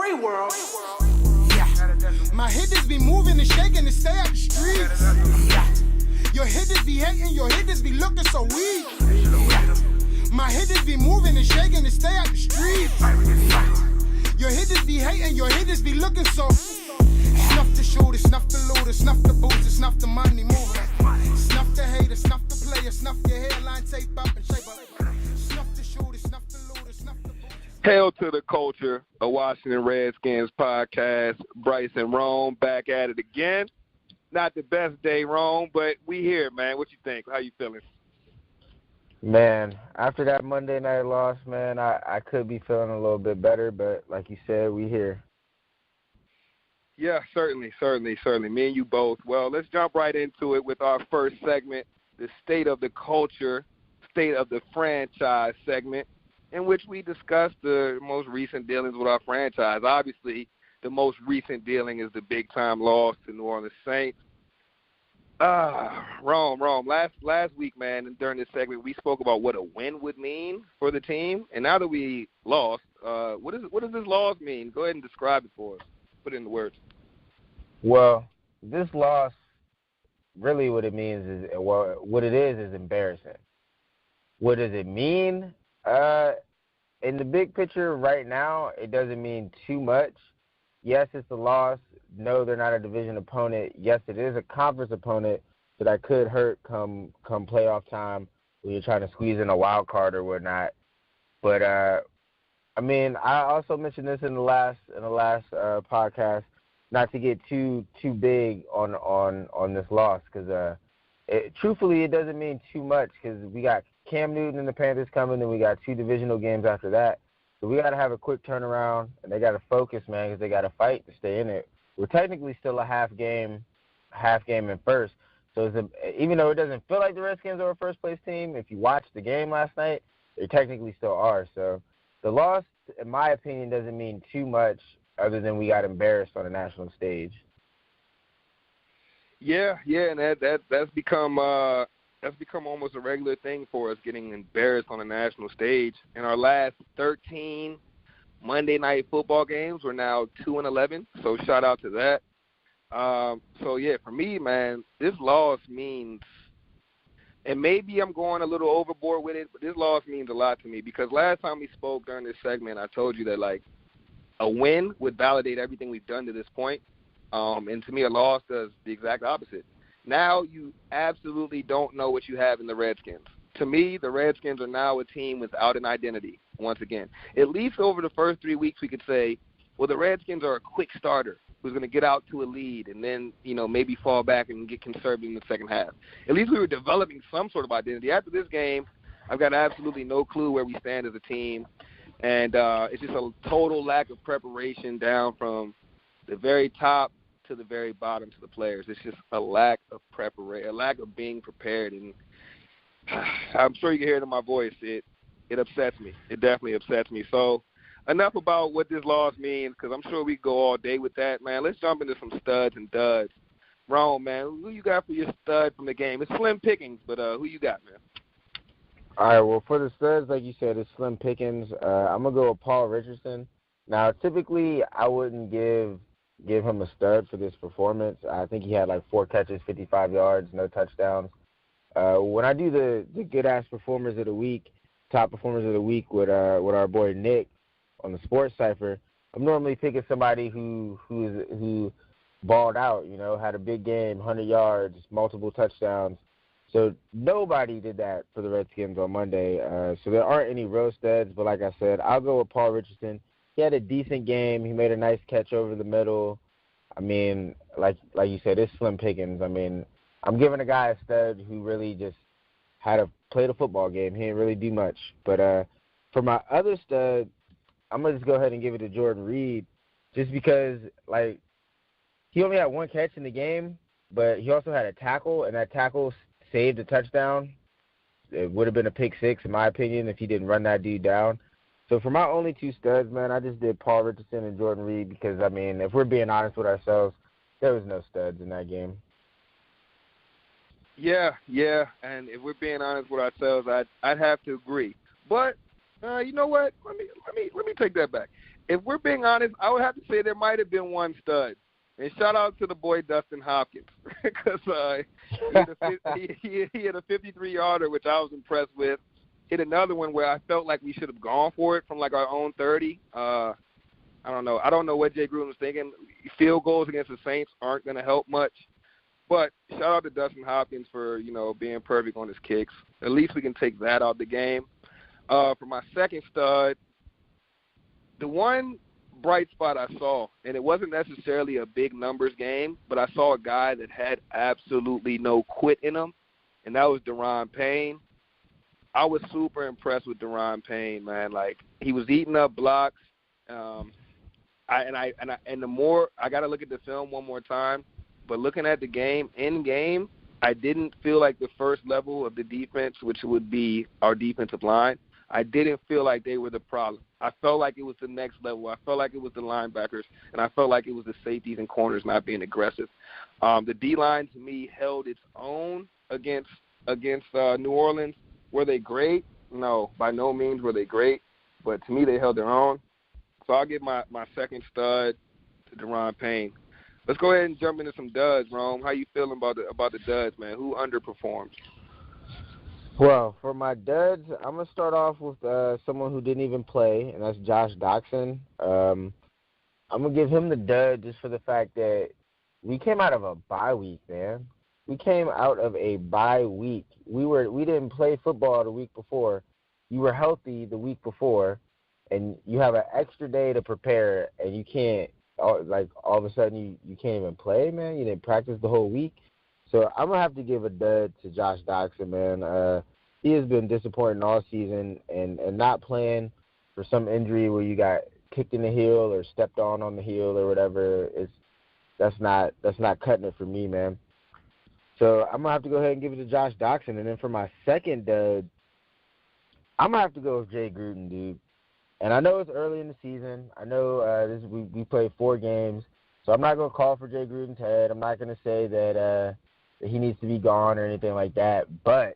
free world. Yeah. My hitters be moving and shaking and stay out the streets. Yeah. Your hitters be hating, your hitters be looking so weak. Yeah. My hitters be moving and shaking and stay out the streets. Yeah. Your hitters be hating, your hitters be looking so. Snuff the shooter, snuff the looter, snuff the booster, snuff the money mover. Snuff the hater, snuff the player, snuff your hairline, tape up and shape up. Snuff the shooter, snuff the looter, snuff the booster. Hail to the culture, a Washington Redskins podcast. Bryce and Rome back at it again. Not the best day, Rome, but we here, man. What you think? How you feeling? Man, after that Monday night loss, man, I could be feeling a little bit better, but like you said, we here. Yeah, certainly. Me and you both. Well, let's jump right into it with our first segment, the State of the Culture, State of the Franchise segment, in which we discuss the most recent dealings with our franchise. Obviously, the most recent dealing is the big-time loss to New Orleans Saints. Rome. Last week, man, and during this segment, we spoke about what a win would mean for the team. And now that we lost, what does this loss mean? Go ahead and describe it for us. Put it into words. Well, this loss, really what it means is, what it is embarrassing. What does it mean? In the big picture right now, it doesn't mean too much. Yes, it's a loss. No, they're not a division opponent. Yes, it is a conference opponent, so that could hurt come playoff time when you're trying to squeeze in a wild card or whatnot. But I mean, I also mentioned this in the last podcast, not to get too big on this loss, because truthfully, it doesn't mean too much, because we got Cam Newton and the Panthers coming, and we got 2 divisional games after that. So we got to have a quick turnaround, and they got to focus, man, because they got to fight to stay in it. We're technically still a half game in first. So even though it doesn't feel like the Redskins are a first-place team, if you watched the game last night, they technically still are. So the loss, in my opinion, doesn't mean too much other than we got embarrassed on a national stage. Yeah, and that's become almost a regular thing for us, getting embarrassed on a national stage. In our last 13 Monday night football games, we're now 2-11, so shout out to that. So yeah, for me, man, this loss means, and maybe I'm going a little overboard with it, but this loss means a lot to me, because last time we spoke during this segment, I told you that, like, a win would validate everything we've done to this point, and to me, a loss does the exact opposite. Now you absolutely don't know what you have in the Redskins. To me, the Redskins are now a team without an identity, once again. At least over the first 3 weeks, we could say, well, the Redskins are a quick starter who's going to get out to a lead and then, maybe fall back and get conservative in the second half. At least we were developing some sort of identity. After this game, I've got absolutely no clue where we stand as a team. And it's just a total lack of preparation down from the very top to the very bottom to the players. It's just a lack of preparation, a lack of being prepared. And I'm sure you can hear it in my voice. It upsets me. It definitely upsets me. So enough about what this loss means, because I'm sure we go all day with that, man. Let's jump into some studs and duds. Rome, man, who you got for your stud from the game? It's slim pickings, but who you got, man? All right, well, for the studs, like you said, it's slim pickings. I'm going to go with Paul Richardson. Now, typically, I wouldn't give him a stud for this performance. I think he had like 4 catches, 55 yards, no touchdowns. When I do the good-ass performers of the week, top performers of the week with our boy Nick on the Sports Cipher, I'm normally picking somebody who balled out, had a big game, 100 yards, multiple touchdowns. So nobody did that for the Redskins on Monday. So there aren't any real studs, but like I said, I'll go with Paul Richardson. He had a decent game. He made a nice catch over the middle. I mean, like you said, it's slim pickings. I mean, I'm giving a guy a stud who really just played a football game. He didn't really do much. But for my other stud, I'm going to just go ahead and give it to Jordan Reed, just because, like, he only had 1 catch in the game, but he also had a tackle, and that tackle saved a touchdown. It would have been a pick 6, in my opinion, if he didn't run that dude down. So for my only 2 studs, man, I just did Paul Richardson and Jordan Reed because, I mean, if we're being honest with ourselves, there was no studs in that game. Yeah, and if we're being honest with ourselves, I'd have to agree. But you know what? Let me take that back. if we're being honest, I would have to say there might have been one stud. And shout out to the boy Dustin Hopkins because he had a 53-yarder, which I was impressed with. Hit another one where I felt like we should have gone for it from like our own 30. I don't know. I don't know what Jay Gruden was thinking. Field goals against the Saints aren't going to help much. But shout out to Dustin Hopkins for, being perfect on his kicks. At least we can take that out of the game. For my second stud, the one bright spot I saw, and it wasn't necessarily a big numbers game, but I saw a guy that had absolutely no quit in him, and that was Daron Payne. I was super impressed with Daron Payne, man. Like, he was eating up blocks. The more I got to look at the film one more time, but looking at the game, in game, I didn't feel like the first level of the defense, which would be our defensive line, I didn't feel like they were the problem. I felt like it was the next level. I felt like it was the linebackers, and I felt like it was the safeties and corners not being aggressive. The D-line, to me, held its own against New Orleans. Were they great? No, by no means were they great, but to me they held their own. So I'll give my second stud to Daron Payne. Let's go ahead and jump into some duds, Rome. How you feeling about the duds, man? Who underperformed? Well, for my duds, I'm going to start off with someone who didn't even play, and that's Josh Doxson. I'm going to give him the dud just for the fact that we came out of a bye week, man. We came out of a bye week. We didn't play football the week before. You were healthy the week before, and you have an extra day to prepare, and you can't, all of a sudden you can't even play, man. You didn't practice the whole week. So I'm going to have to give a dud to Josh Doxson, man. He has been disappointing all season, and not playing for some injury where you got kicked in the heel or stepped on the heel or whatever, that's not cutting it for me, man. So I'm going to have to go ahead and give it to Josh Doxson. And then for my second dud, I'm going to have to go with Jay Gruden, dude. And I know it's early in the season. I know we played 4 games. So I'm not going to call for Jay Gruden's head. I'm not going to say that he needs to be gone or anything like that. But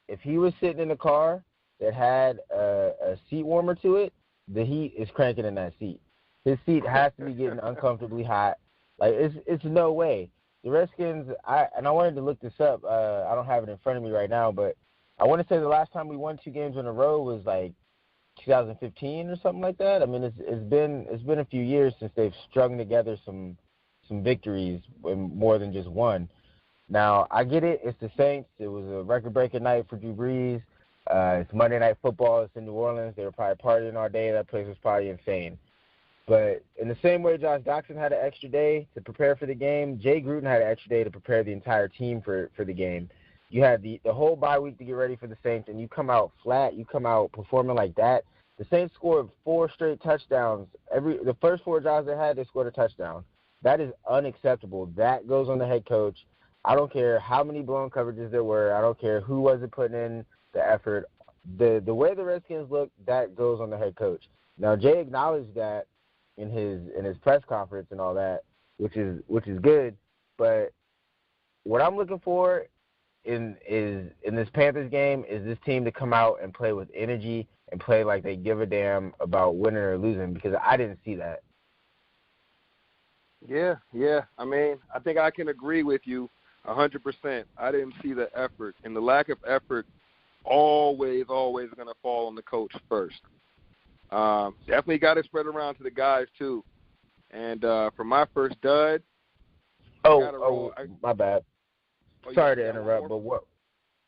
if he was sitting in a car that had a seat warmer to it, the heat is cranking in that seat. His seat has to be getting uncomfortably hot. Like, it's no way. The Redskins, I wanted to look this up. I don't have it in front of me right now, but I want to say the last time we won 2 games in a row was like 2015 or something like that. I mean, it's been a few years since they've strung together some victories, more than just one. Now, I get it. It's the Saints. It was a record-breaking night for Drew Brees. It's Monday Night Football. It's in New Orleans. They were probably partying all day. That place was probably insane. But in the same way Josh Doxson had an extra day to prepare for the game, Jay Gruden had an extra day to prepare the entire team for the game. You had the whole bye week to get ready for the Saints, and you come out flat. You come out performing like that. The Saints scored 4 straight touchdowns. The first 4 drives they had, they scored a touchdown. That is unacceptable. That goes on the head coach. I don't care how many blown coverages there were. I don't care who wasn't putting in the effort. The way the Redskins look, that goes on the head coach. Now, Jay acknowledged that in his press conference and all that, which is good. But what I'm looking for in this Panthers game is this team to come out and play with energy and play like they give a damn about winning or losing, because I didn't see that. Yeah. I mean, I think I can agree with you 100%. I didn't see the effort, and the lack of effort always going to fall on the coach first. Definitely got to spread around to the guys too. And for my first dud, my bad. Sorry to interrupt, but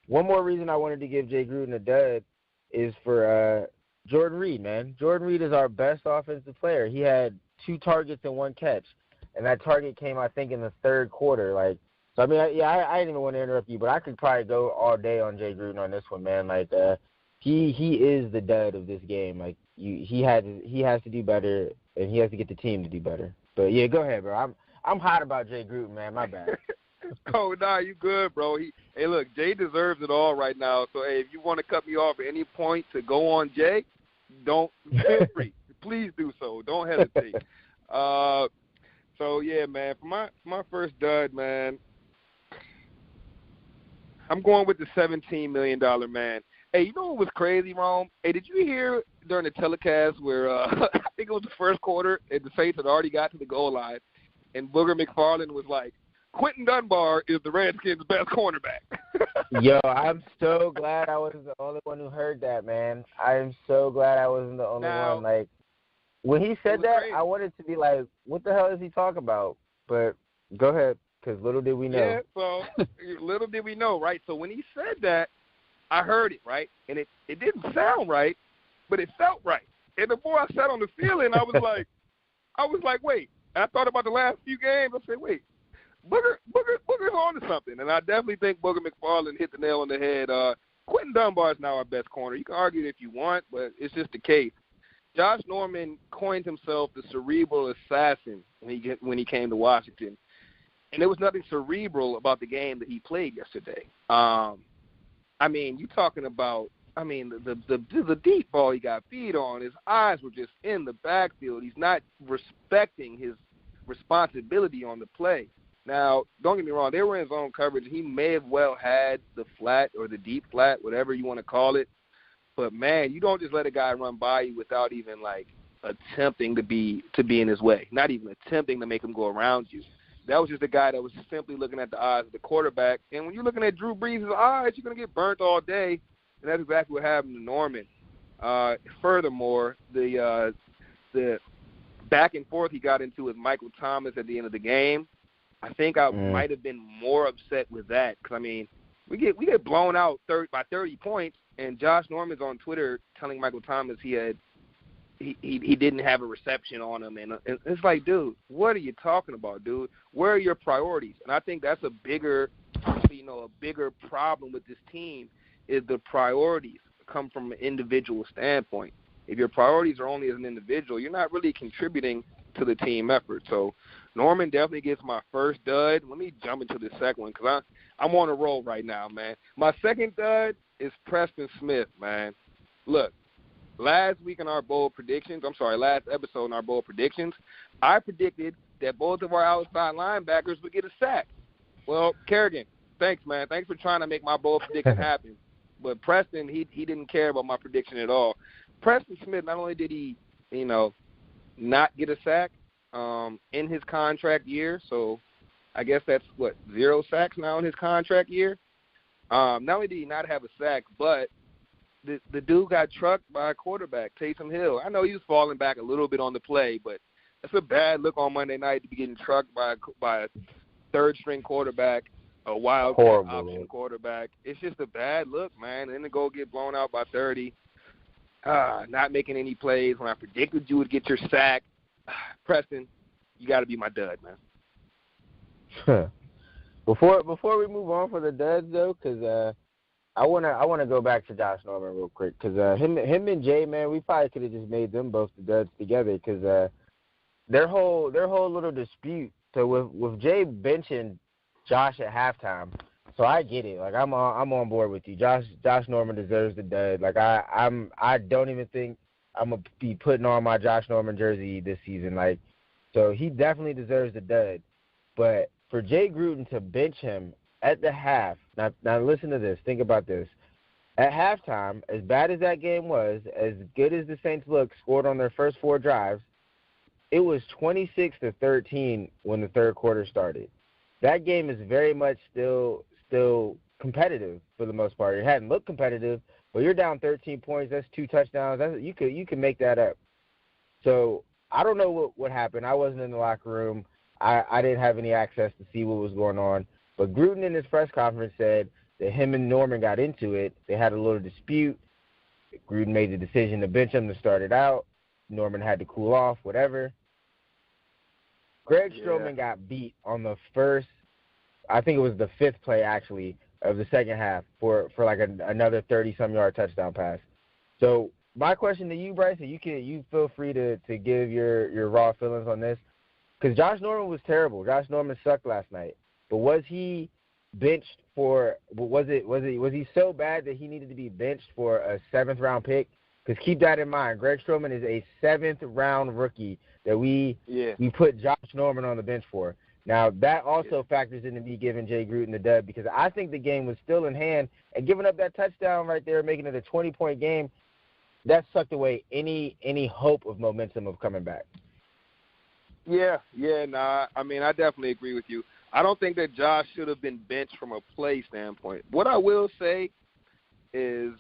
one more reason I wanted to give Jay Gruden a dud is for Jordan Reed, man. Jordan Reed is our best offensive player. He had 2 targets and 1 catch, and that target came, I think, in the 3rd quarter. I didn't even want to interrupt you, but I could probably go all day on Jay Gruden on this one, man. He is the dud of this game. He has to do better, and he has to get the team to do better. But yeah, go ahead, bro. I'm hot about Jay Gruden, man. My bad. Oh, nah, you good, bro. Hey, look, Jay deserves it all right now. So, hey, if you want to cut me off at any point to go on Jay, feel free. Please do so. Don't hesitate. So yeah, man. For my first dud, man, I'm going with the $17 million man. Hey, you know what was crazy, Rome? Hey, did you hear during the telecast where I think it was the first quarter and the Saints had already got to the goal line, and Booger McFarland was like, Quentin Dunbar is the Redskins' best cornerback. Yo, I'm so glad I wasn't the only one who heard that, man. I'm so glad I wasn't the only one. Like, when he said that, crazy. I wanted to be like, what the hell is he talking about? But go ahead, because little did we know. Yeah, so little did we know, right? So when he said that, I heard it, right? And it didn't sound right, but it felt right. And the more I sat on the field, I was like, wait. I thought about the last few games. I said, wait. Booger's on to something, and I definitely think Booger McFarland hit the nail on the head. Quentin Dunbar is now our best corner. You can argue it if you want, but it's just the case. Josh Norman coined himself the cerebral assassin when he came to Washington, and there was nothing cerebral about the game that he played yesterday. I mean, you talking about the deep ball he got beat on. His eyes were just in the backfield. He's not respecting his responsibility on the play. Now, don't get me wrong, they were in zone coverage. He may have well had the flat or the deep flat, whatever you want to call it. But, man, you don't just let a guy run by you without even, like, attempting to be in his way, not even attempting to make him go around you. That was just a guy that was simply looking at the eyes of the quarterback. And when you're looking at Drew Brees' eyes, you're going to get burnt all day, and that's exactly what happened to Norman. Furthermore, the back and forth he got into with Michael Thomas at the end of the game, I think I might have been more upset with that because, I mean, we get blown out by 30 points, and Josh Norman's on Twitter telling Michael Thomas he didn't have a reception on him. And it's like, dude, what are you talking about, dude? Where are your priorities? And I think that's a bigger problem with this team is the priorities come from an individual standpoint. If your priorities are only as an individual, you're not really contributing to the team effort. So Norman definitely gets my first dud. Let me jump into the second one because I'm on a roll right now, man. My second dud is Preston Smith, man. Look, last episode in our bold predictions, I predicted that both of our outside linebackers would get a sack. Well, Kerrigan, thanks, man. Thanks for trying to make my bold prediction happen. But Preston, he didn't care about my prediction at all. Preston Smith, not only did he, not get a sack in his contract year, so I guess that's, 0 sacks now in his contract year. Not only did he not have a sack, but the dude got trucked by a quarterback, Taysom Hill. I know he was falling back a little bit on the play, but that's a bad look on Monday night to be getting trucked by a third-string quarterback, a wild option quarterback. It's just a bad look, man. And then to go get blown out by 30. Not making any plays when I predicted you would get your sack. Preston, you got to be my dud, man. Before we move on for the duds, though, because I wanna go back to Josh Norman real quick, because him and Jay, man, we probably could have just made them both the duds together, because their whole little dispute. So with Jay benching Josh at halftime. So I get it. Like I'm on board with you. Josh Norman deserves the dud. Like I don't even think I'm gonna be putting on my Josh Norman jersey this season. Like, so he definitely deserves the dud. But for Jay Gruden to bench him at the half, now listen to this. Think about this. At halftime, as bad as that game was, as good as the Saints looked, scored on their first 4 drives, it was 26-13 when the third quarter started. That game is very much still competitive for the most part. It hadn't looked competitive, but you're down 13 points. That's 2 touchdowns. You can make that up. So I don't know what happened. I wasn't in the locker room. I didn't have any access to see what was going on. But Gruden in his press conference said that him and Norman got into it. They had a little dispute. Gruden made the decision to bench him to start it out. Norman had to cool off, whatever. Greg Stroman got beat on the first, I think it was the 5th play, actually, of the second half for like another 30-some yard touchdown pass. So my question to you, Bryce, and you feel free to give your raw feelings on this, because Josh Norman was terrible. Josh Norman sucked last night. But was he benched for? Was he so bad that he needed to be benched for a 7th-round pick? Because keep that in mind. Greg Stroman is a 7th-round rookie that we put Josh Norman on the bench for. Now, that also factors into me giving Jay Gruden the dub, because I think the game was still in hand, and giving up that touchdown right there, making it a 20-point game, that sucked away any hope of momentum of coming back. Yeah, nah. I mean, I definitely agree with you. I don't think that Josh should have been benched from a play standpoint. What I will say is,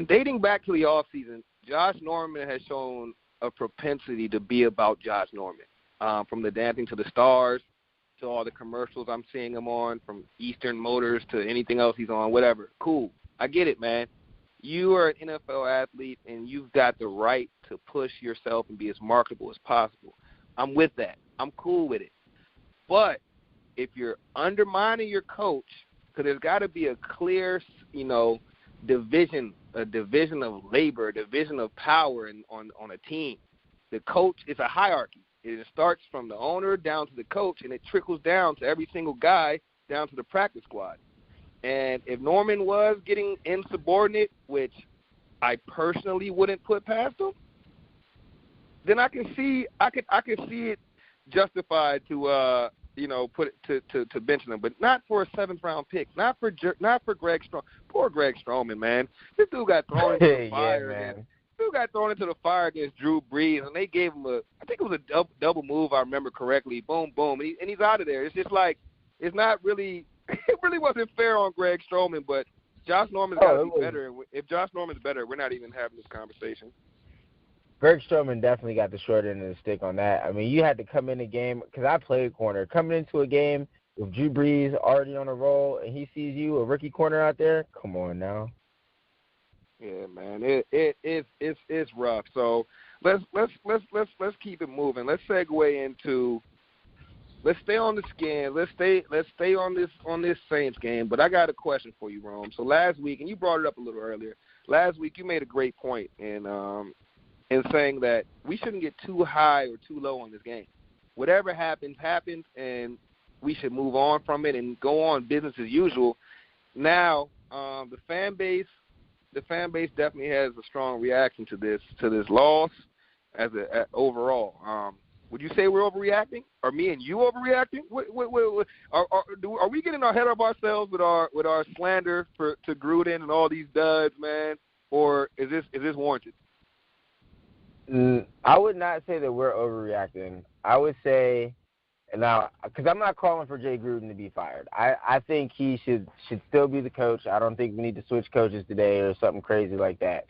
dating back to the offseason, Josh Norman has shown a propensity to be about Josh Norman. From the Dancing to the Stars to all the commercials I'm seeing him on, from Eastern Motors to anything else he's on, whatever. Cool. I get it, man. You are an NFL athlete, and you've got the right to push yourself and be as marketable as possible. I'm with that. I'm cool with it. But if you're undermining your coach, because there's got to be a clear, division of labor, a division of power on a team. The coach is a hierarchy. It starts from the owner down to the coach, and it trickles down to every single guy down to the practice squad. And if Norman was getting insubordinate, which I personally wouldn't put past him, then I can see it justified to put it to benching him, but not for a 7th-round pick, not for Greg Stroman. Poor Greg Stroman, man. This dude got thrown into the fire. Yeah, man. Dude got thrown into the fire against Drew Brees, and they gave him I think it was a double move, I remember correctly. Boom, boom, and he's out of there. It's just like, it's not really, it really wasn't fair on Greg Stroman, but Josh Norman's got to be better. If Josh Norman's better, we're not even having this conversation. Greg Stroman definitely got the short end of the stick on that. I mean, you had to come in a game, because I played corner. Coming into a game with Drew Brees already on a roll, and he sees you, a rookie corner out there, come on now. Yeah, man, it's rough. So let's keep it moving. Let's segue into. Let's stay on the skin. Let's stay on this Saints game. But I got a question for you, Rome. So last week, and you brought it up a little earlier. Last week, you made a great point in saying that we shouldn't get too high or too low on this game. Whatever happens, and we should move on from it and go on business as usual. Now, the fan base definitely has a strong reaction to this loss overall. Would you say we're overreacting? Are me and you overreacting? Are we getting ahead of ourselves with our slander to Gruden and all these duds, man? Or is this warranted? I would not say that we're overreacting. I would say, now, because I'm not calling for Jay Gruden to be fired. I think he should still be the coach. I don't think we need to switch coaches today or something crazy like that.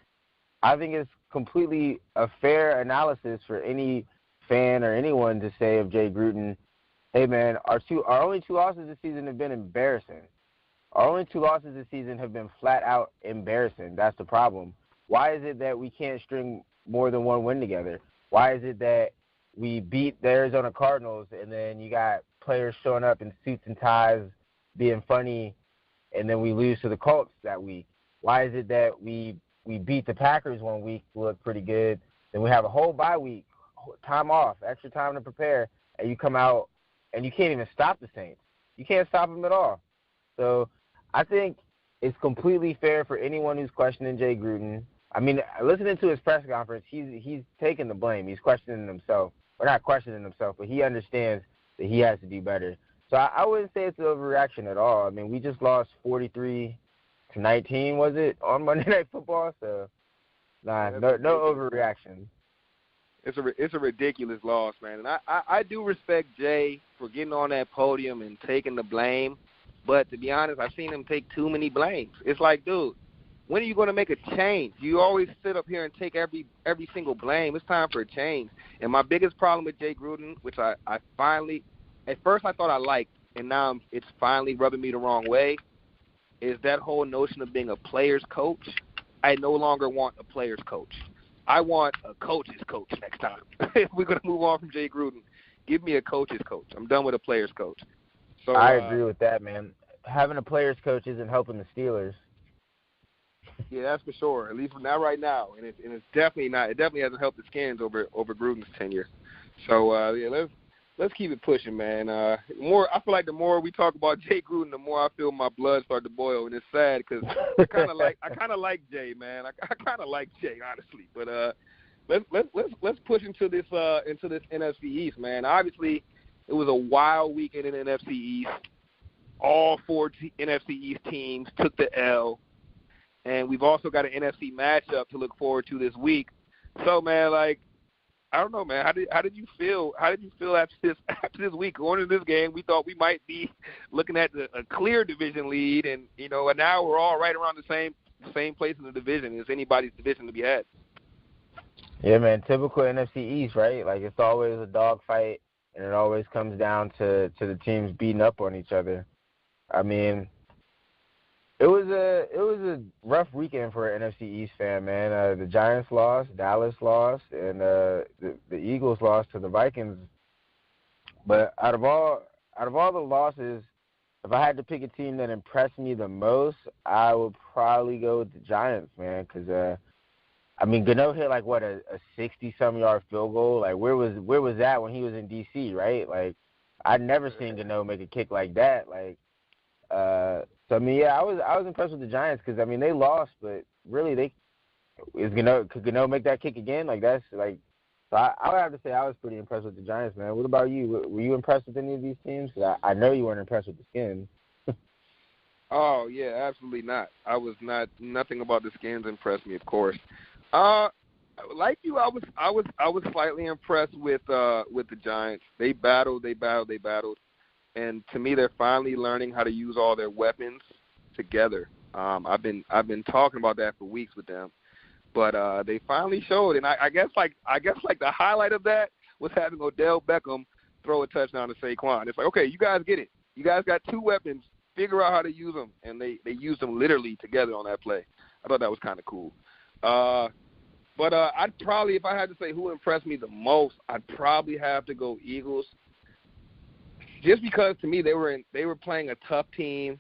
I think it's completely a fair analysis for any fan or anyone to say of Jay Gruden, hey, man, our only 2 losses this season have been embarrassing. Our only 2 losses this season have been flat out embarrassing. That's the problem. Why is it that we can't string more than one win together? Why is it that we beat the Arizona Cardinals and then you got players showing up in suits and ties being funny and then we lose to the Colts that week? Why is it that we beat the Packers one week, look pretty good, then we have a whole bye week, time off, extra time to prepare, and you come out and you can't even stop the Saints? You can't stop them at all. So I think it's completely fair for anyone who's questioning Jay Gruden. I mean, listening to his press conference, he's taking the blame. He's questioning himself. Or not questioning himself, but he understands that he has to do better. So I wouldn't say it's an overreaction at all. I mean, we just lost 43-19, was it, on Monday Night Football? So, no overreaction. It's a ridiculous loss, man. And I do respect Jay for getting on that podium and taking the blame. But to be honest, I've seen him take too many blames. It's like, dude, when are you going to make a change? You always sit up here and take every single blame. It's time for a change. And my biggest problem with Jay Gruden, which I finally, at first I thought I liked, and now it's finally rubbing me the wrong way, is that whole notion of being a player's coach. I no longer want a player's coach. I want a coach's coach next time. If we're going to move on from Jay Gruden, give me a coach's coach. I'm done with a player's coach. So I agree with that, man. Having a player's coach isn't helping the Steelers. Yeah, that's for sure. At least not right now, and it's definitely not. It definitely hasn't helped the Skins over Gruden's tenure. So yeah, let's keep it pushing, man. I feel like the more we talk about Jay Gruden, the more I feel my blood start to boil, and it's sad because I kind of like Jay, man. I kind of like Jay, honestly. But let's push into this NFC East, man. Obviously, it was a wild weekend in the NFC East. All 4 NFC East teams took the L. and we've also got an NFC matchup to look forward to this week. So, man, like, I don't know, man. How did you feel? How did you feel after this week going into this game? We thought we might be looking at a clear division lead, and and now we're all right around the same place in the division. It's anybody's division to be had. Yeah, man. Typical NFC East, right? Like, it's always a dogfight, and it always comes down to the teams beating up on each other. I mean, it was a rough weekend for an NFC East fan, man. The Giants lost, Dallas lost, and the Eagles lost to the Vikings. But out of all the losses, if I had to pick a team that impressed me the most, I would probably go with the Giants, man. Because Gano hit like a 60-some yard field goal. Like, where was that when he was in DC, right? Like, I'd never seen Gano make a kick like that. Like, so, I mean, yeah, I was impressed with the Giants because, I mean, they lost, but really could Gano make that kick again? Like, that's, like, so I would have to say I was pretty impressed with the Giants, man. What about you? Were you impressed with any of these teams? 'Cause I know you weren't impressed with the Skins. Oh, yeah, absolutely not. I was not. Nothing about the Skins impressed me, of course. Like you, I was slightly impressed with the Giants. They battled. And to me, they're finally learning how to use all their weapons together. I've been talking about that for weeks with them, but they finally showed. And I guess the highlight of that was having Odell Beckham throw a touchdown to Saquon. It's like, okay, you guys get it. You guys got two weapons. Figure out how to use them, and they used them literally together on that play. I thought that was kind of cool. But I'd probably, if I had to say who impressed me the most, I'd probably have to go Eagles. Just because to me they were playing a tough team,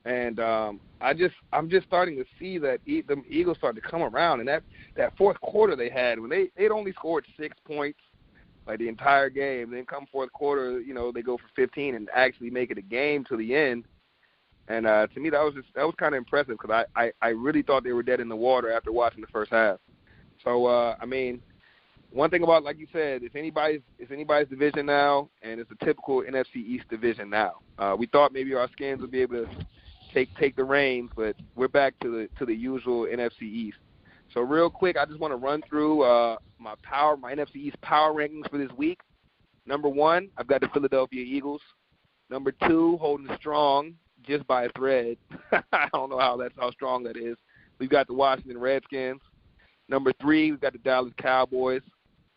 and I'm just starting to see that the Eagles started to come around. And that fourth quarter they had when they'd only scored 6 points like the entire game. Then come fourth quarter, they go for 15 and actually make it a game to the end. And to me that was kind of impressive because I really thought they were dead in the water after watching the first half. So I mean, one thing about, like you said, it's anybody's division now, and it's a typical NFC East division now. We thought maybe our Skins would be able to take the reins, but we're back to the usual NFC East. So real quick, I just want to run through my NFC East power rankings for this week. Number 1, I've got the Philadelphia Eagles. Number 2, holding strong just by a thread. I don't know how strong that is. We've got the Washington Redskins. Number 3, we've got the Dallas Cowboys.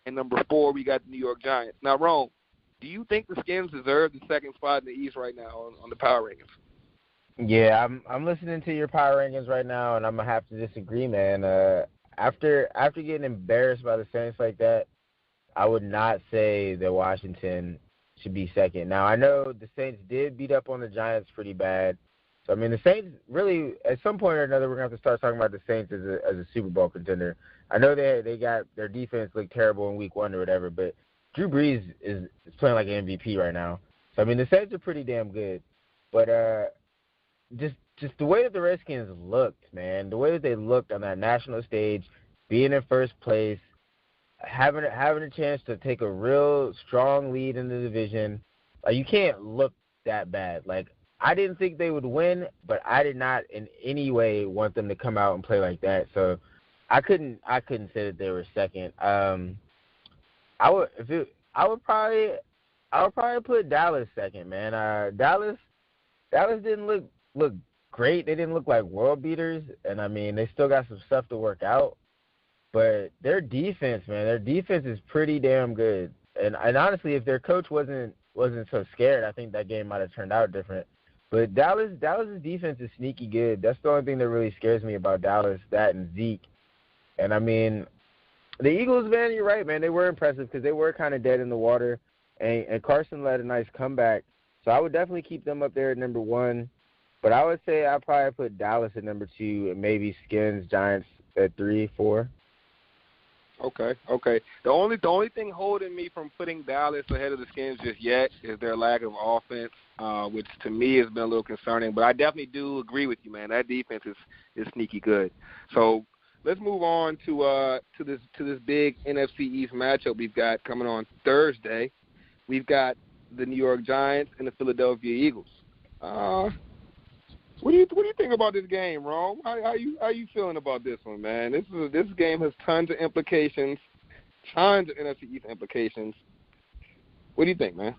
And number 4, we got the New York Giants. Now, Rome, do you think the Skins deserve the second spot in the East right now on the power rankings? Yeah, I'm listening to your power rankings right now, and I'm gonna have to disagree, man. After getting embarrassed by the Saints like that, I would not say that Washington should be second. Now, I know the Saints did beat up on the Giants pretty bad. So, I mean, the Saints really, at some point or another, we're going to have to start talking about the Saints as a Super Bowl contender. I know they got their defense looked terrible in week 1 or whatever, but Drew Brees is playing like an MVP right now. So, I mean, the Saints are pretty damn good. But just the way that the Redskins looked, man, the way that they looked on that national stage, being in first place, having a chance to take a real strong lead in the division, like, you can't look that bad. Like, I didn't think they would win, but I did not in any way want them to come out and play like that. So I couldn't say that they were second. I would probably put Dallas second, man. Dallas didn't look great. They didn't look like world beaters, and I mean they still got some stuff to work out. But their defense, man, is pretty damn good. And honestly, if their coach wasn't so scared, I think that game might have turned out different. But Dallas's defense is sneaky good. That's the only thing that really scares me about Dallas, that and Zeke. And, I mean, the Eagles, man, you're right, man. They were impressive because they were kind of dead in the water. And Carson led a nice comeback. So I would definitely keep them up there at number 1. But I would say I'd probably put Dallas at number 2 and maybe Skins, Giants at 3, 4. Okay. The only thing holding me from putting Dallas ahead of the Skins just yet is their lack of offense, which to me has been a little concerning. But I definitely do agree with you, man. That defense is sneaky good. So let's move on to this big NFC East matchup we've got coming on Thursday. We've got the New York Giants and the Philadelphia Eagles. What do you think about this game, Rome? How you feeling about this one, man? This game has tons of implications, tons of NFC East implications. What do you think, man?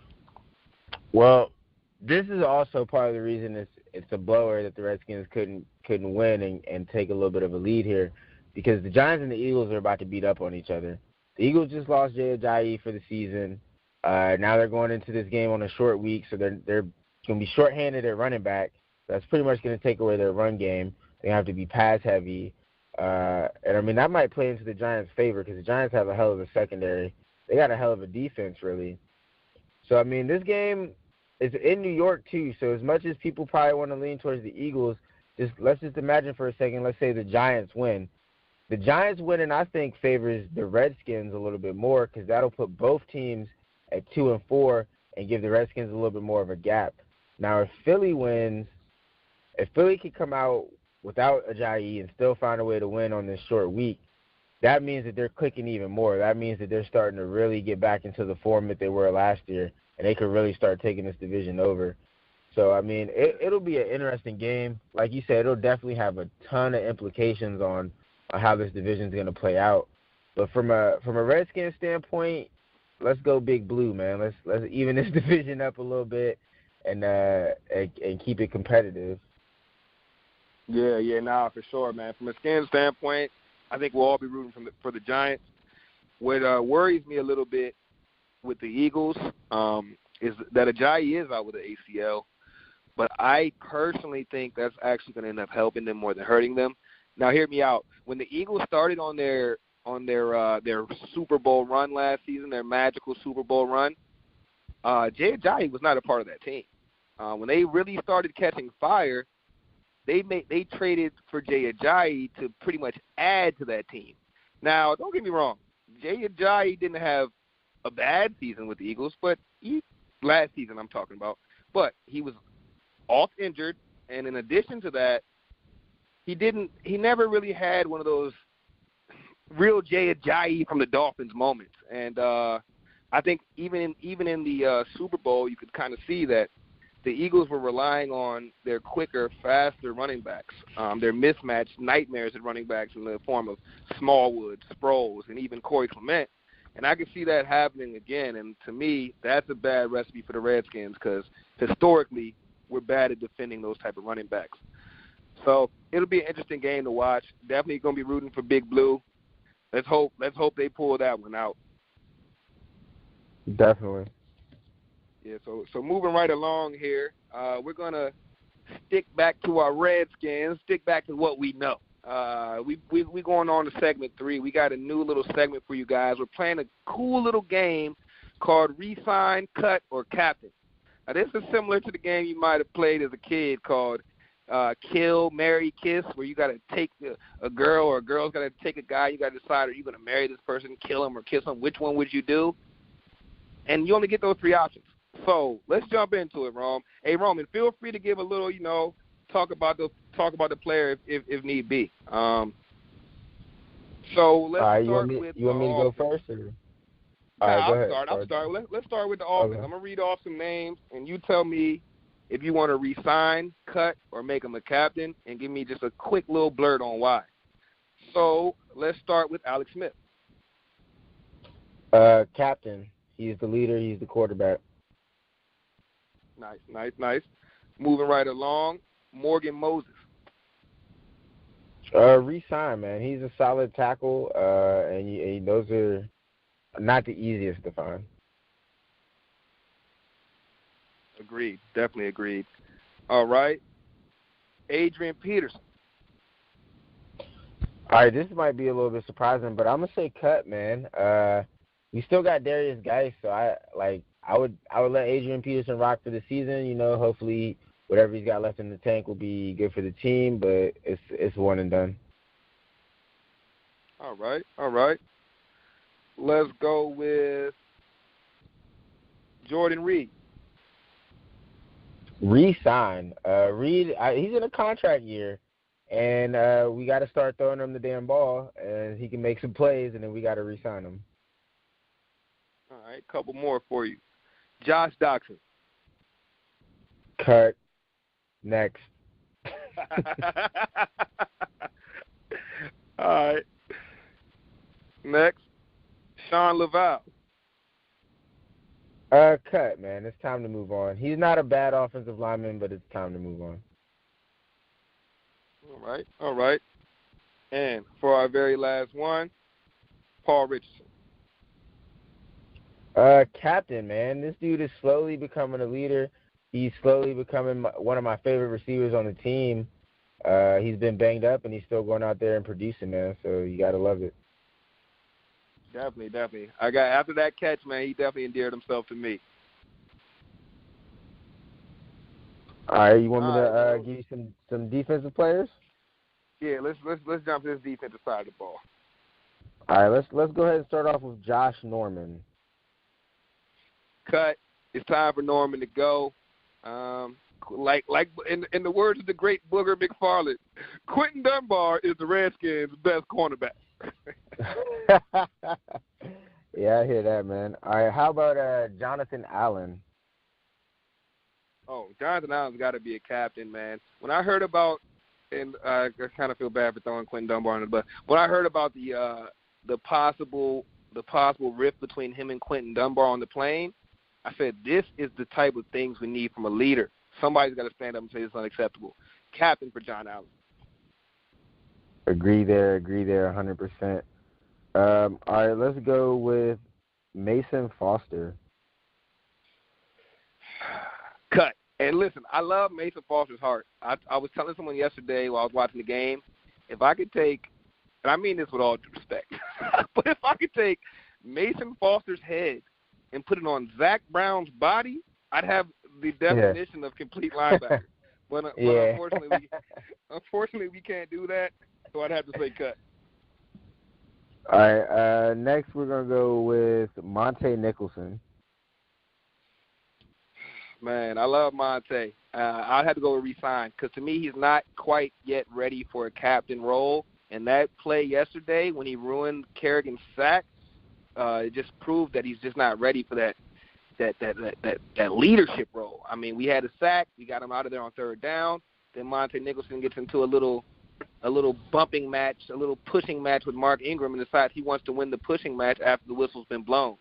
Well, this is also part of the reason it's a blower that the Redskins couldn't win and take a little bit of a lead here, because the Giants and the Eagles are about to beat up on each other. The Eagles just lost Jay Ajayi for the season. Now they're going into this game on a short week, so they're going to be shorthanded at running back. That's pretty much going to take away their run game. They have to be pass heavy. And, I mean, that might play into the Giants' favor because the Giants have a hell of a secondary. They got a hell of a defense, really. So, I mean, this game is in New York, too. So, as much as people probably want to lean towards the Eagles, let's just imagine for a second, let's say the Giants win. The Giants winning, I think, favors the Redskins a little bit more because that'll put both teams at 2-4 and give the Redskins a little bit more of a gap. Now, if Philly wins, if Philly could come out without Ajayi and still find a way to win on this short week, that means that they're clicking even more. That means that they're starting to really get back into the form that they were last year, and they could really start taking this division over. So, I mean, it'll be an interesting game. Like you said, it'll definitely have a ton of implications on how this division is going to play out. But from a Redskins standpoint, let's go Big Blue, man. Let's even this division up a little bit and keep it competitive. Yeah, for sure, man. From a Skins standpoint, I think we'll all be rooting for the Giants. What worries me a little bit with the Eagles is that Ajayi is out with the ACL, but I personally think that's actually going to end up helping them more than hurting them. Now, hear me out. When the Eagles started on their Super Bowl run last season, their magical Super Bowl run, Jay Ajayi was not a part of that team. When they really started catching fire, they traded for Jay Ajayi to pretty much add to that team. Now, don't get me wrong. Jay Ajayi didn't have a bad season with the Eagles, but last season I'm talking about. But he was off injured, and in addition to that, he never really had one of those real Jay Ajayi from the Dolphins moments. And I think even in the Super Bowl, you could kind of see that the Eagles were relying on their quicker, faster running backs, their mismatched nightmares at running backs in the form of Smallwood, Sproles, and even Corey Clement. And I could see that happening again. And to me, that's a bad recipe for the Redskins because historically we're bad at defending those type of running backs. So it'll be an interesting game to watch. Definitely going to be rooting for Big Blue. Let's hope they pull that one out. Definitely. Yeah, so moving right along here, we're going to stick back to our Redskins, stick back to what we know. We going on to segment 3. We got a new little segment for you guys. We're playing a cool little game called Resign, Cut, or Captain. Now, this is similar to the game you might have played as a kid called Kill, Marry, Kiss, where you got to take a girl or a girl's got to take a guy. You got to decide, are you going to marry this person, kill him, or kiss him? Which one would you do? And you only get those 3 options. So let's jump into it, Rome. Hey, Rome, and feel free to give a little, talk about the player if need be. So let's start with. You want me to go first? Or? I'll start. Let's start with the offense. Okay. I'm gonna read off some names, and you tell me if you want to resign, cut, or make him a captain, and give me just a quick little blurt on why. So let's start with Alex Smith. Captain. He's the leader. He's the quarterback. Nice. Moving right along, Morgan Moses. Resign, man. He's a solid tackle, and those are not the easiest to find. Agreed. Definitely agreed. All right. Adrian Peterson. All right, this might be a little bit surprising, but I'm going to say cut, man. We still got Darius Geis, so I would let Adrian Peterson rock for the season. Hopefully whatever he's got left in the tank will be good for the team, but it's one and done. All right. Let's go with Jordan Reed. Resign. Reed, he's in a contract year, and we got to start throwing him the damn ball, and he can make some plays, and then we got to resign him. All right, a couple more for you. Josh Doxson. Cut. Next. All right. Next, Sean Laval. Cut, man. It's time to move on. He's not a bad offensive lineman, but it's time to move on. All right. And for our very last one, Paul Richardson. Captain, man. This dude is slowly becoming a leader. He's slowly becoming one of my favorite receivers on the team. He's been banged up, and he's still going out there and producing, man. So you got to love it. Definitely. After that catch, man, he definitely endeared himself to me. All right, you want me to give you some defensive players? Yeah, let's jump to this defensive side of the ball. All right, let's go ahead and start off with Josh Norman. Cut. It's time for Norman to go. Like in the words of the great Booger McFarland, Quentin Dunbar is the Redskins' best cornerback. Yeah, I hear that, man. All right, how about Jonathan Allen? Oh, Jonathan Allen's got to be a captain, man. When I heard about, and I kind of feel bad for throwing Quentin Dunbar on the bus. When I heard about the possible rift between him and Quentin Dunbar on the plane, I said, this is the type of things we need from a leader. Somebody's got to stand up and say it's unacceptable. Captain for John Allen. Agree there, 100%. All right, let's go with Mason Foster. Cut. And listen, I love Mason Foster's heart. I was telling someone yesterday while I was watching the game, if I could take, and I mean this with all due respect, but if I could take Mason Foster's head and put it on Zach Brown's body, I'd have the definition of complete linebacker. But unfortunately, we can't do that, so I'd have to say cut. All right, next we're going to go with Monte Nicholson. Man, I love Monte. I'd have to go with Resign because to me he's not quite yet ready for a captain role. And that play yesterday when he ruined Kerrigan's sack, it just proved that he's just not ready for that leadership role. I mean, we had a sack, we got him out of there on third down. Then Monte Nicholson gets into a little bumping match, a little pushing match with Mark Ingram, and decides he wants to win the pushing match after the whistle's been blown.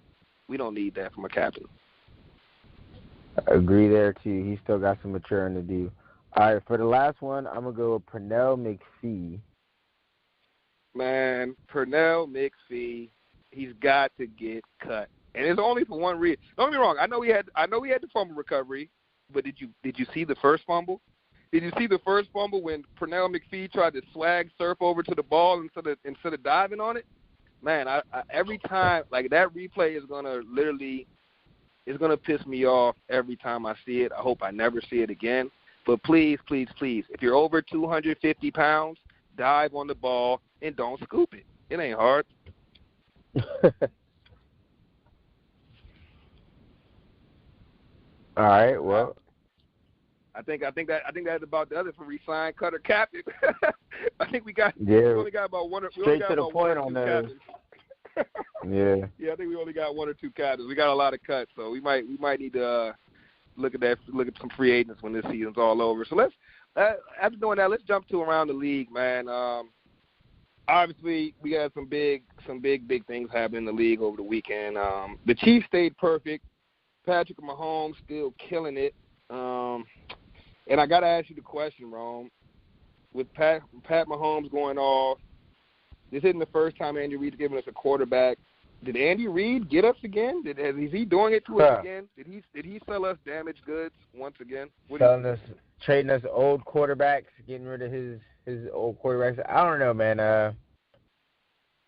We don't need that from a captain. I agree there, too. He's still got some maturing to do. All right, for the last one, I'm going to go with Pernell McPhee. Man, Pernell McPhee, he's got to get cut. And it's only for one reason. Don't get me wrong. I know he had the fumble recovery, but did you see the first fumble? Did you see the first fumble when Pernell McPhee tried to swag surf over to the ball instead of diving on it? Man, I every time, like, that replay is gonna piss me off every time I see it. I hope I never see it again. But please, please, please, if you're over 250 pounds, dive on the ball and don't scoop it. It ain't hard. All right. Well, I think that's about the other for Resign, cut, or captain. I think we only got about one or straight to the point on those. Yeah. Yeah, I think we only got one or two captains. We got a lot of cuts, so we might need to look at some free agents when this season's all over. So let's after doing that, let's jump to around the league, man. Obviously, we got some big things happening in the league over the weekend. The Chiefs stayed perfect. Patrick Mahomes still killing it. And I got to ask you the question, Rome. With Pat Mahomes going off, this isn't the first time Andy Reid's given us a quarterback. Did Andy Reid get us again? Is he doing it to us again? Did he sell us damaged goods once again? Trading us old quarterbacks, getting rid of his old quarterbacks. I don't know, man.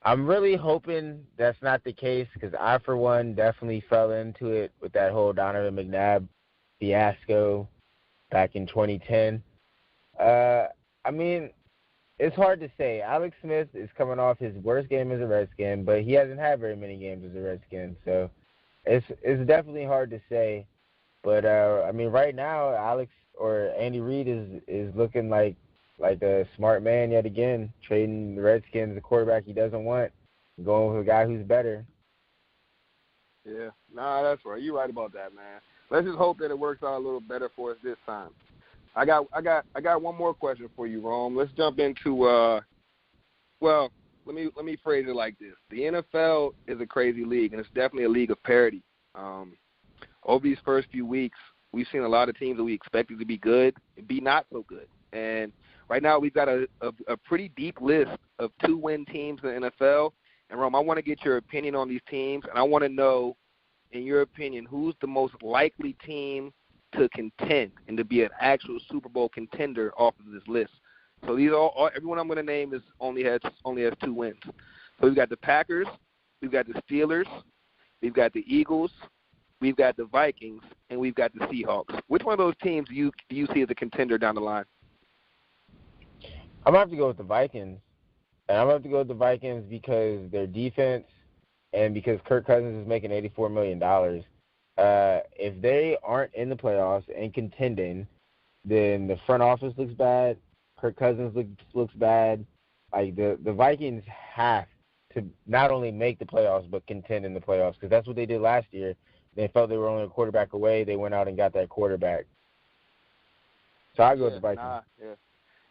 I'm really hoping that's not the case because I, for one, definitely fell into it with that whole Donovan McNabb fiasco back in 2010. I mean, it's hard to say. Alex Smith is coming off his worst game as a Redskin, but he hasn't had very many games as a Redskin, so it's definitely hard to say. But I mean, right now, Alex or Andy Reid is looking like a smart man yet again, trading the Redskins the quarterback he doesn't want, going with a guy who's better. Yeah, that's right. You're right about that, man. Let's just hope that it works out a little better for us this time. I got one more question for you, Rome. Let's jump into well, let me phrase it like this. The NFL is a crazy league, and it's definitely a league of parity. Over these first few weeks, we've seen a lot of teams that we expected to be good be not so good. And right now we've got a pretty deep list of 2-win teams in the NFL. And, Rome, I want to get your opinion on these teams, and I want to know, in your opinion, who's the most likely team to contend and to be an actual Super Bowl contender off of this list. So these all everyone I'm going to name only has 2 wins. So we've got the Packers, we've got the Steelers, we've got the Eagles, we've got the Vikings, and we've got the Seahawks. Which one of those teams do you see as a contender down the line? I'm going to have to go with the Vikings. And I'm going to have to go with the Vikings because their defense and because Kirk Cousins is making $84 million. If they aren't in the playoffs and contending, then the front office looks bad. Kirk Cousins looks bad. Like the Vikings have to not only make the playoffs but contend in the playoffs because that's what they did last year. They felt they were only a quarterback away. They went out and got that quarterback. So I go with the Vikings.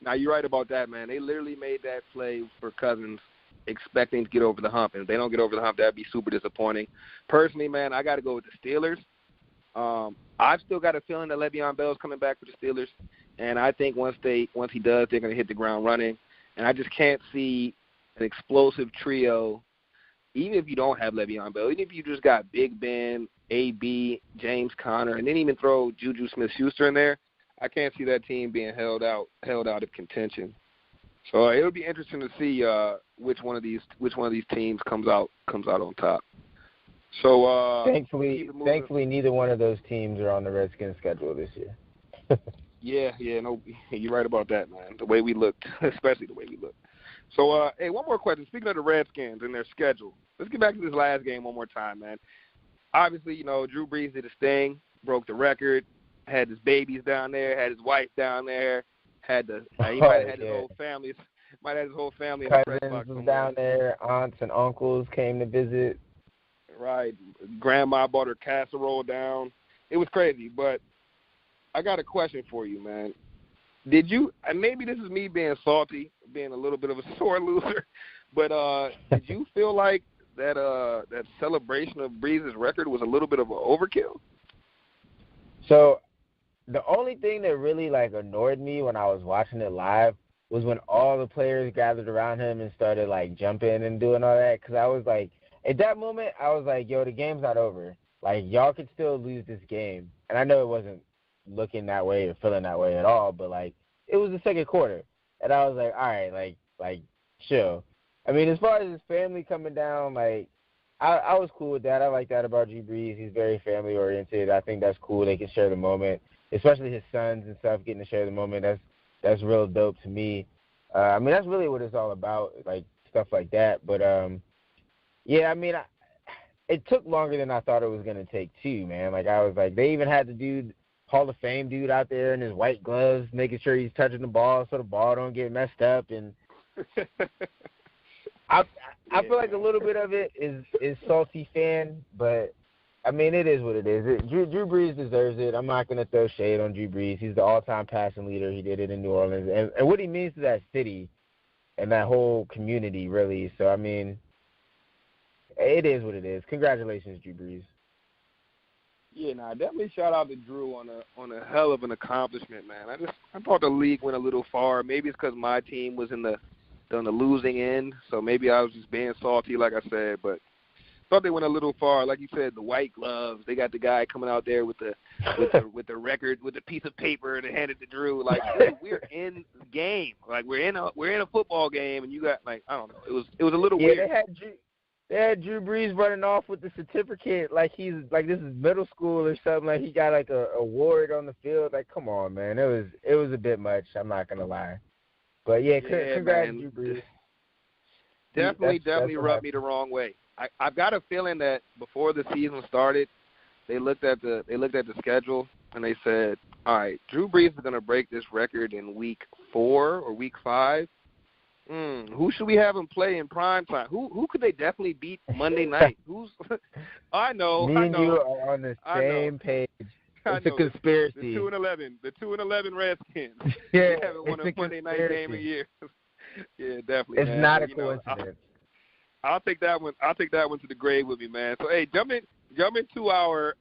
Now, you're right about that, man. They literally made that play for Cousins expecting to get over the hump. And if they don't get over the hump, that would be super disappointing. Personally, man, I got to go with the Steelers. I've still got a feeling that Le'Veon Bell's coming back for the Steelers. And I think once he does, they're going to hit the ground running. And I just can't see an explosive trio, even if you don't have Le'Veon Bell, even if you just got Big Ben, AB, James Conner, and then even throw Juju Smith-Schuster in there. I can't see that team being held out of contention. So it'll be interesting to see which one of these teams comes out on top. So thankfully, neither one of those teams are on the Redskins schedule this year. No, you're right about that, man. The way we looked, especially the way we looked. So, hey, one more question. Speaking of the Redskins and their schedule, let's get back to this last game one more time, man. Obviously, Drew Brees did his thing, broke the record. Had his babies down there, had his wife down there, he might have had his whole family. Might have had his whole family. Cousins was down there. Aunts and uncles came to visit. Right. Grandma brought her casserole down. It was crazy, but I got a question for you, man. Did you? And maybe this is me being salty, being a little bit of a sore loser, but did you feel like that celebration of Brees' record was a little bit of an overkill? So the only thing that really annoyed me when I was watching it live was when all the players gathered around him and started jumping and doing all that. Because I was at that moment, I was yo, the game's not over. Y'all could still lose this game. And I know it wasn't looking that way or feeling that way at all, but it was the second quarter. And I was all right, chill. I mean, as far as his family coming down, I was cool with that. I like that about Drew Brees. He's very family oriented. I think that's cool. They can share the moment, especially his sons and stuff getting to share the moment. That's real dope to me. I mean, that's really what it's all about, stuff like that. But it took longer than I thought it was gonna take too, man. I was they even had the dude, Hall of Fame dude, out there in his white gloves, making sure he's touching the ball so the ball don't get messed up and. I feel like a little bit of it is salty fan, but I mean it is what it is. Drew Brees deserves it. I'm not gonna throw shade on Drew Brees. He's the all-time passing leader. He did it in New Orleans, and what he means to that city and that whole community, really. So I mean, it is what it is. Congratulations, Drew Brees. Yeah, definitely shout out to Drew on a hell of an accomplishment, man. I thought the league went a little far. Maybe it's because my team was on the losing end, so maybe I was just being salty, like I said, but thought they went a little far. Like you said, the white gloves, they got the guy coming out there with the record, with the piece of paper to hand it to Drew. Dude, we're in the game. We're in a football game, and you got I don't know. It was a little weird. They had Drew Brees running off with the certificate he's this is middle school or something. He got a award on the field. Come on, man. It was a bit much. I'm not gonna lie. But congrats, Drew Brees. Definitely rubbed me the wrong way. I've got a feeling that before the season started, they looked at the schedule and they said, all right, Drew Brees is going to break this record in week 4 or week 5. Who should we have him play in prime time? Who could they definitely beat Monday night? I know. Me and you are on the same page. It's a conspiracy. The 2-11 Redskins. Yeah, They haven't won a Monday night game in years. Yeah, definitely. It's man. not a So, coincidence. I'll take that one. I'll take that one to the grave with me, man. So, hey, jump into our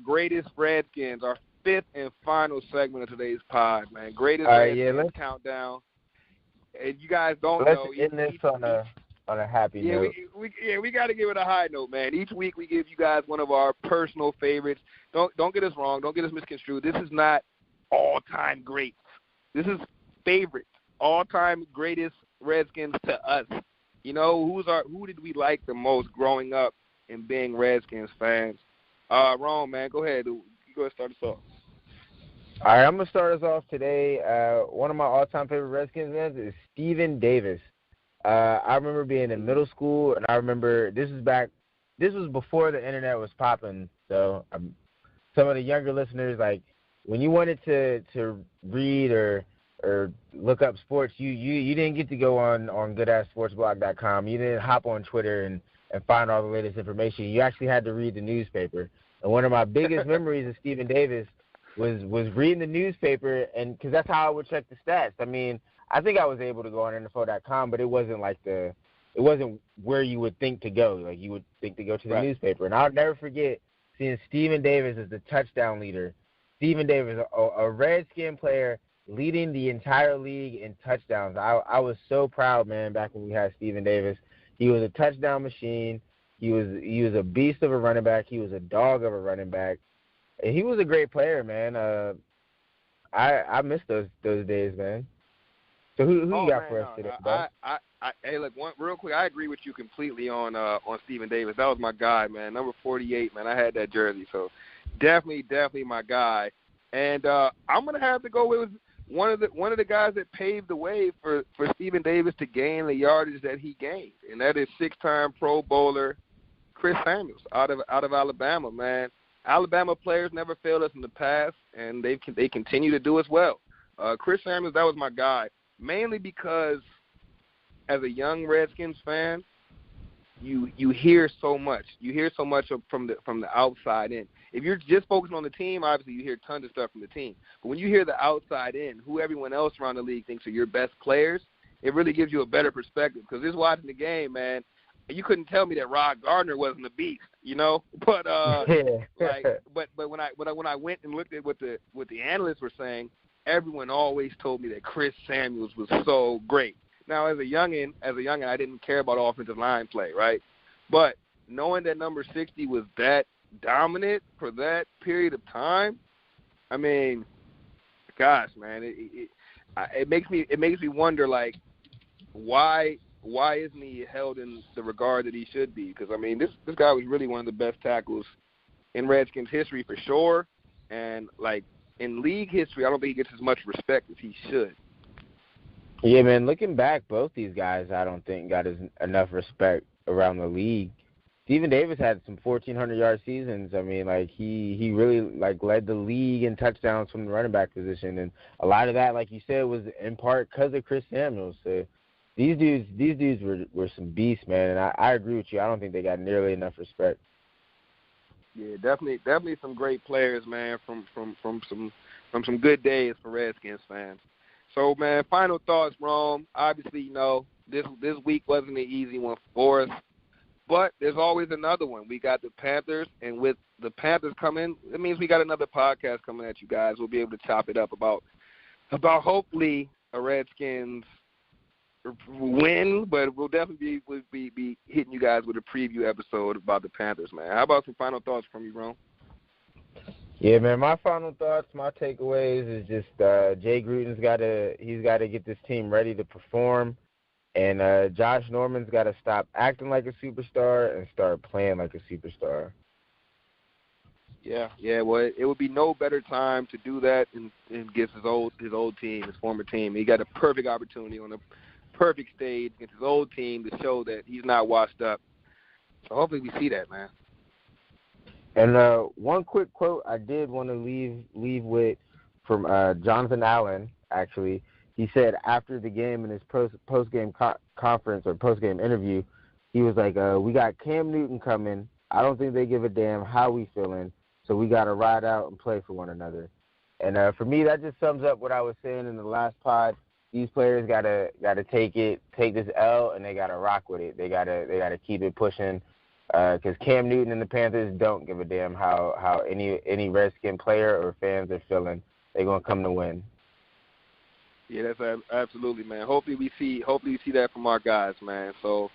greatest Redskins, our fifth and final segment of today's pod, man. Greatest Redskins countdown. And you guys don't know. Let's end this on a happy note. We got to give it a high note, man. Each week we give you guys one of our personal favorites. Don't get us wrong. Don't get us misconstrued. This is not all-time greats. This is favorites, all-time greatest Redskins to us. You know, who did we like the most growing up and being Redskins fans? Rome, man, go ahead. You go ahead and start us off. All right, I'm going to start us off today. One of my all-time favorite Redskins fans is Steven Davis. I remember being in middle school, and I remember this was before the internet was popping. So some of the younger listeners, like, when you wanted to read or look up sports, you didn't get to go on goodasssportsblog.com. You didn't hop on Twitter and find all the latest information. You actually had to read the newspaper. And one of my biggest memories of Steven Davis was reading the newspaper, and because that's how I would check the stats. I mean, I think I was able to go on NFL.com, but it wasn't where you would think to go. Like, you would think to go to the newspaper. And I'll never forget seeing Steven Davis as the touchdown leader. Steven Davis, a Redskin player, leading the entire league in touchdowns. I was so proud, man, back when we had Steven Davis. He was a touchdown machine. He was a beast of a running back. He was a dog of a running back. And he was a great player, man. I miss those days, man. So who you got for us today, bud? Hey, look, real quick, I agree with you completely on Steven Davis. That was my guy, man. Number 48, man. I had that jersey, so definitely my guy. And I'm gonna have to go with one of the guys that paved the way for Steven Davis to gain the yardage that he gained, and that is 6-time Pro Bowler Chris Samuels out of Alabama, man. Alabama players never failed us in the past, and they continue to do as well. Chris Samuels, that was my guy, mainly because as a young Redskins fan, you hear so much. You hear so much from the outside in. If you're just focusing on the team, obviously you hear tons of stuff from the team. But when you hear the outside in, who everyone else around the league thinks are your best players, it really gives you a better perspective. Because just watching the game, man, you couldn't tell me that Rod Gardner wasn't a beast, you know. But but when I went and looked at what the analysts were saying, everyone always told me that Chris Samuels was so great. Now, as a youngin, I didn't care about offensive line play, right? But knowing that number 60 was that dominant for that period of time, I mean, gosh, man, it makes me wonder, like, why isn't he held in the regard that he should be? Because I mean, this guy was really one of the best tackles in Redskins history for sure, and like in league history, I don't think he gets as much respect as he should. Yeah, man, looking back, both these guys I don't think got enough respect around the league. Steven Davis had some 1,400-yard seasons. I mean, like, he really, like, led the league in touchdowns from the running back position. And a lot of that, like you said, was in part because of Chris Samuels. So these dudes were some beasts, man. And I agree with you. I don't think they got nearly enough respect. Yeah, definitely some great players, man, from some good days for Redskins fans. So, man, final thoughts, Rome. Obviously, you know, this week wasn't an easy one for us, but there's always another one. We got the Panthers, and with the Panthers coming, it means we got another podcast coming at you guys. We'll be able to chop it up about hopefully a Redskins win, but we'll definitely be hitting you guys with a preview episode about the Panthers, man. How about some final thoughts from you, Rome? Yeah, man, my final thoughts, my takeaways is just Jay Gruden's got to get this team ready to perform, and Josh Norman's got to stop acting like a superstar and start playing like a superstar. Yeah. Well, it would be no better time to do that and against his old team, his former team. He got a perfect opportunity on a perfect stage against his old team to show that he's not washed up. So hopefully we see that, man. And one quick quote I did want to leave with from Jonathan Allen, actually. He said after the game in his post-game conference or post-game interview, he was like, we got Cam Newton coming. I don't think they give a damn how we feeling. So we got to ride out and play for one another. And for me, that just sums up what I was saying in the last pod. These players gotta take this L, and they gotta rock with it. They gotta keep it pushing. Because Cam Newton and the Panthers don't give a damn how any Redskin player or fans are feeling. They're gonna come to win. Yeah, that's absolutely, man. Hopefully we see that from our guys, man. So,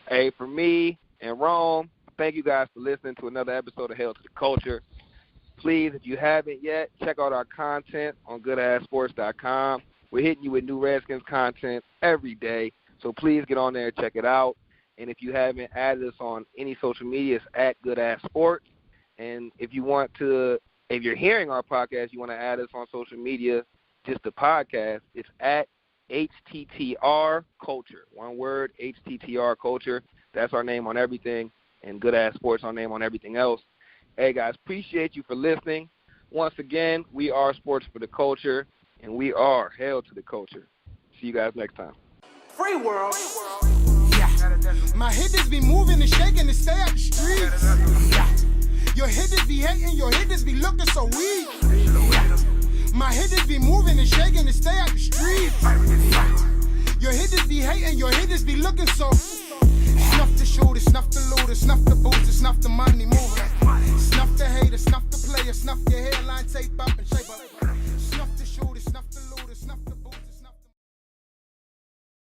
hey, for me and Rome, thank you guys for listening to another episode of Hail to the Culture. Please, if you haven't yet, check out our content on goodassports.com. We're hitting you with new Redskins content every day, so please get on there and check it out. And if you haven't added us on any social media, it's at goodassports. And if you're hearing our podcast, you want to add us on social media, just the podcast, it's at HTTR Culture. One word, HTTR Culture. That's our name on everything, and Good Ass Sports, our name on everything else. Hey, guys, appreciate you for listening. Once again, we are Sports for the Culture, and we are Hail to the Culture. See you guys next time. Free world. Yeah. My hitters be moving and shaking to stay out the streets. Yeah. Your hitters be hating, your hitters be looking so weak. Yeah. My hitters be moving and shaking to stay out the streets. Yeah. Your hitters be hating, your hitters be looking so. Snuff the shooter, snuff the looter, snuff the booster, snuff the money mover. Snuff the hater, snuff the player, snuff your hairline, tape up and shape up.